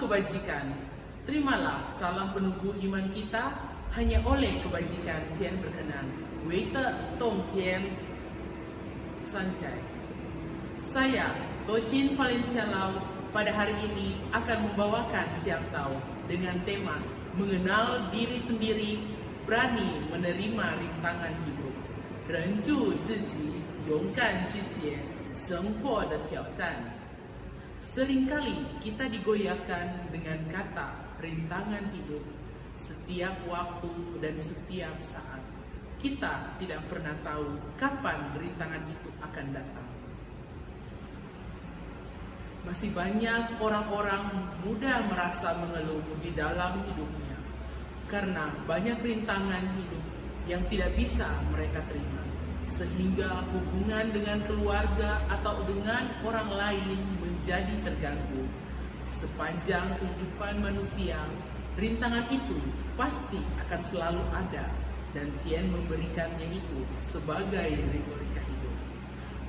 kebajikan. Terimalah salam penunggu iman kita hanya oleh kebajikan Tian berkenan. Wei de Dong Tian Sancai. Saya, Tochin Valencia Lau, pada hari ini akan membawakan Siang Tau dengan tema mengenal diri sendiri, berani menerima rintangan hidup. Renju ziji, yonggan jijie, senghuo de tiaozan. Seringkali kita digoyahkan dengan kata rintangan hidup setiap waktu dan setiap saat. Kita tidak pernah tahu kapan rintangan itu akan datang. Masih banyak orang-orang muda merasa mengeluh di dalam hidupnya karena banyak rintangan hidup yang tidak bisa mereka terima, sehingga hubungan dengan keluarga atau dengan orang lain menjadi terganggu. Sepanjang kehidupan manusia, rintangan itu pasti akan selalu ada, dan Tian memberikannya itu sebagai retorika hidup.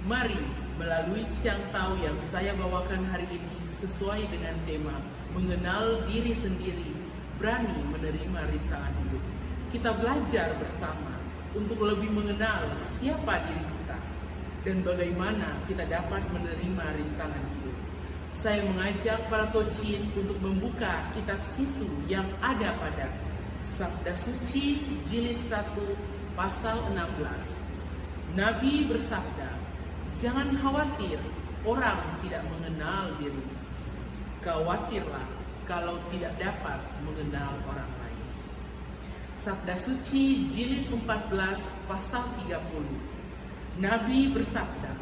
Mari melalui Siang Tau yang saya bawakan hari ini sesuai dengan tema mengenal diri sendiri, berani menerima rintangan hidup. Kita belajar bersama untuk lebih mengenal siapa diri kita dan bagaimana kita dapat menerima rintangan hidup. Saya mengajak para Tochin untuk membuka kitab Sisu yang ada pada Sabda Suci Jilid 1 pasal 16. Nabi bersabda, "Jangan khawatir orang tidak mengenal dirimu. Khawatirlah kalau tidak dapat mengenal orang lain." Sabda Suci Jilid 14 pasal 30. Nabi bersabda,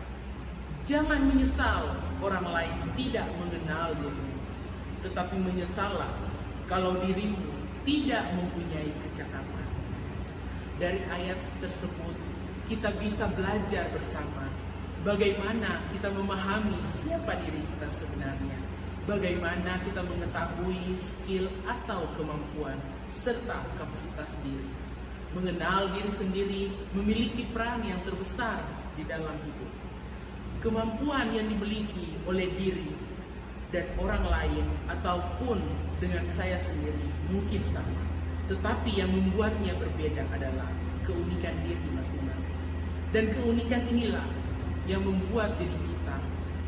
"Jangan menyesal orang lain tidak mengenal dirimu, tetapi menyesallah kalau dirimu tidak mempunyai kecakapan." Dari ayat tersebut kita bisa belajar bersama bagaimana kita memahami siapa diri kita sebenarnya, bagaimana kita mengetahui skill atau kemampuan serta kapasitas diri. Mengenal diri sendiri memiliki peran yang terbesar di dalam hidup. Kemampuan yang dimiliki oleh diri dan orang lain ataupun dengan saya sendiri mungkin sama, tetapi yang membuatnya berbeda adalah keunikan diri masing-masing. Dan keunikan inilah yang membuat diri kita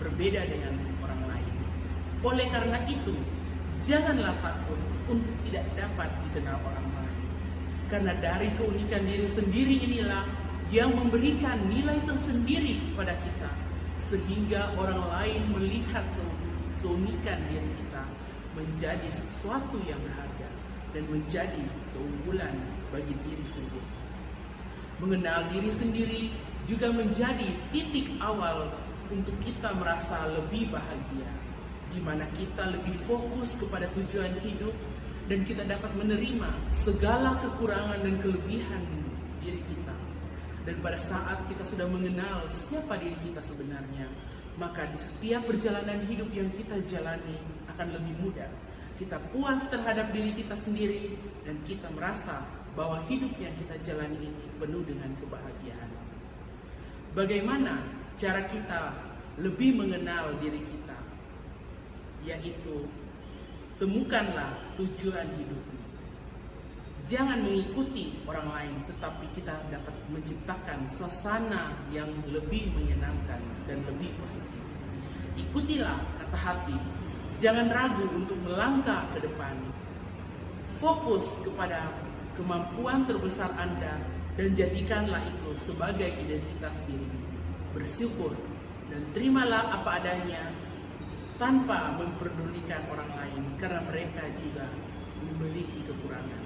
berbeda dengan orang lain. Oleh karena itu, janganlah takut untuk tidak dapat dikenal orang lain. Karena dari keunikan diri sendiri inilah yang memberikan nilai tersendiri kepada kita, sehingga orang lain melihat keunikan diri kita menjadi sesuatu yang berharga dan menjadi keunggulan bagi diri sendiri. Mengenal diri sendiri juga menjadi titik awal untuk kita merasa lebih bahagia, di mana kita lebih fokus kepada tujuan hidup dan kita dapat menerima segala kekurangan dan kelebihan diri kita. Dan pada saat kita sudah mengenal siapa diri kita sebenarnya, maka di setiap perjalanan hidup yang kita jalani akan lebih mudah. Kita puas terhadap diri kita sendiri dan kita merasa bahwa hidup yang kita jalani ini penuh dengan kebahagiaan. Bagaimana cara kita lebih mengenal diri kita? Yaitu, temukanlah tujuan hidupmu. Jangan mengikuti orang lain, tetapi kita dapat menciptakan suasana yang lebih menyenangkan dan lebih positif. Ikutilah kata hati, jangan ragu untuk melangkah ke depan. Fokus kepada kemampuan terbesar Anda dan jadikanlah itu sebagai identitas diri. Bersyukur dan terimalah apa adanya tanpa memperdulikan orang lain, karena mereka juga memiliki kekurangan.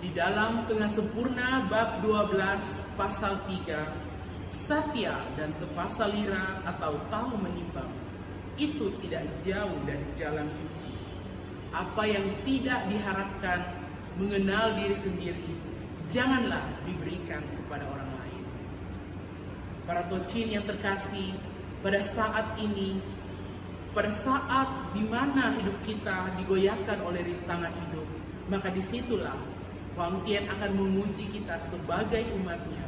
Di dalam Tengah Sempurna bab 12 pasal 3, satya dan tepasalira atau tahu menimbang itu tidak jauh dari jalan suci. Apa yang tidak diharapkan mengenal diri sendiri, janganlah diberikan kepada orang lain. Para Tochin yang terkasih, pada saat ini, pada saat di mana hidup kita digoyahkan oleh rintangan hidup, maka disitulah Huang Tian akan menguji kita sebagai umatnya,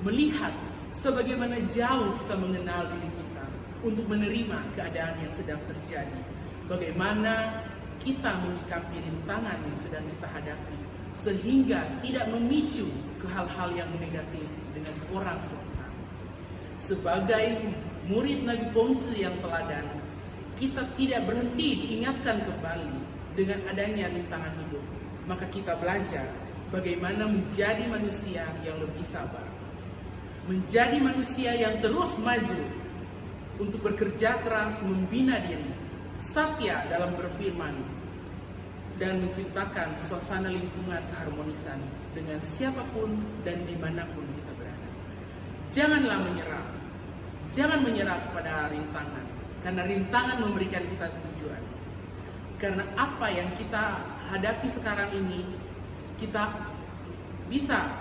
melihat sebagaimana jauh kita mengenal diri kita untuk menerima keadaan yang sedang terjadi, bagaimana kita menyikapi rintangan yang sedang kita hadapi, sehingga tidak memicu ke hal-hal yang negatif dengan orang sekitar. Sebagai murid Nabi Kongzi yang teladan, kita tidak berhenti diingatkan kembali dengan adanya rintangan hidup. Maka kita belajar bagaimana menjadi manusia yang lebih sabar, menjadi manusia yang terus maju untuk bekerja keras membina diri, satya dalam berfirman, dan menciptakan suasana lingkungan keharmonisan dengan siapapun dan dimanapun kita berada. Janganlah menyerah, jangan menyerah kepada rintangan, karena rintangan memberikan kita tujuan. Karena apa yang kita hadapi sekarang ini, kita bisa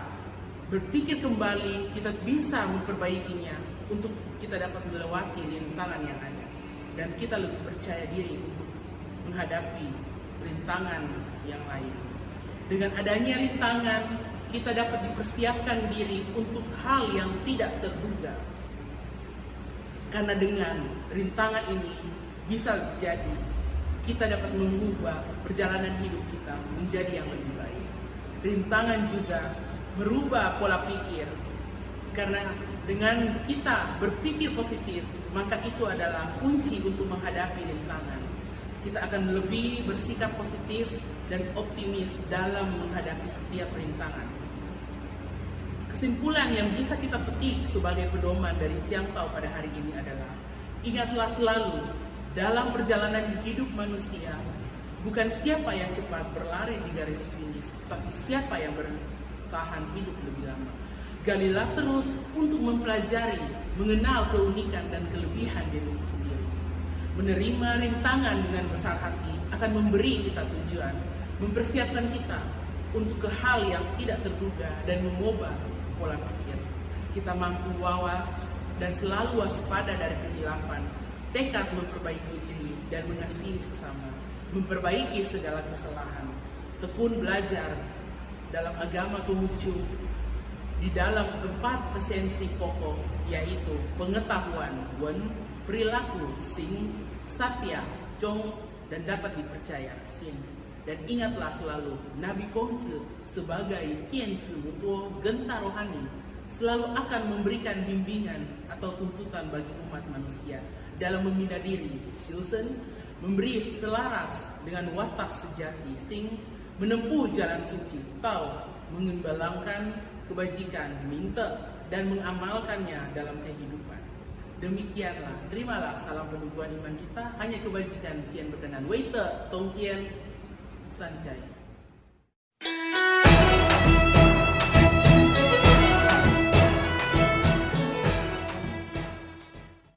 berpikir kembali, kita bisa memperbaikinya untuk kita dapat melewati rintangan yang ada. Dan kita lebih percaya diri untuk menghadapi rintangan yang lain. Dengan adanya rintangan, kita dapat dipersiapkan diri untuk hal yang tidak terduga. Karena dengan rintangan ini bisa jadi kita dapat mengubah perjalanan hidup kita menjadi yang lebih baik. Rintangan juga merubah pola pikir. Karena dengan kita berpikir positif, maka itu adalah kunci untuk menghadapi rintangan. Kita akan lebih bersikap positif dan optimis dalam menghadapi setiap rintangan. Kesimpulan yang bisa kita petik sebagai pedoman dari Chiang Tao pada hari ini adalah, ingatlah selalu dalam perjalanan hidup manusia, bukan siapa yang cepat berlari di garis finish, tapi siapa yang bertahan hidup lebih lama. Galilah terus untuk mempelajari, mengenal keunikan dan kelebihan diri sendiri. Menerima rintangan dengan besar hati akan memberi kita tujuan, mempersiapkan kita untuk ke hal yang tidak terduga dan mengubah pola pikir. Kita mampu wawas dan selalu waspada dari kehilafan, tekad memperbaiki diri dan mengasihi sesama, memperbaiki segala kesalahan, tekun belajar dalam agama Konghucu di dalam 4 esensi pokok, yaitu pengetahuan Wen, perilaku Sing, satya Chong, dan dapat dipercaya Sin. Dan ingatlah selalu Nabi Kongzi sebagai Tianzi Mutuo, genta rohani, selalu akan memberikan bimbingan atau tuntutan bagi umat manusia dalam membina diri Siusen, memberi selaras dengan watak sejati Sing, menempuh jalan suci Tao, mengembangkan kebajikan Minta, dan mengamalkannya dalam kehidupan. Demikianlah, terimalah salam penubuhan iman kita, hanya kebajikan Tian berkenan. Weite Tong Tian Sancai.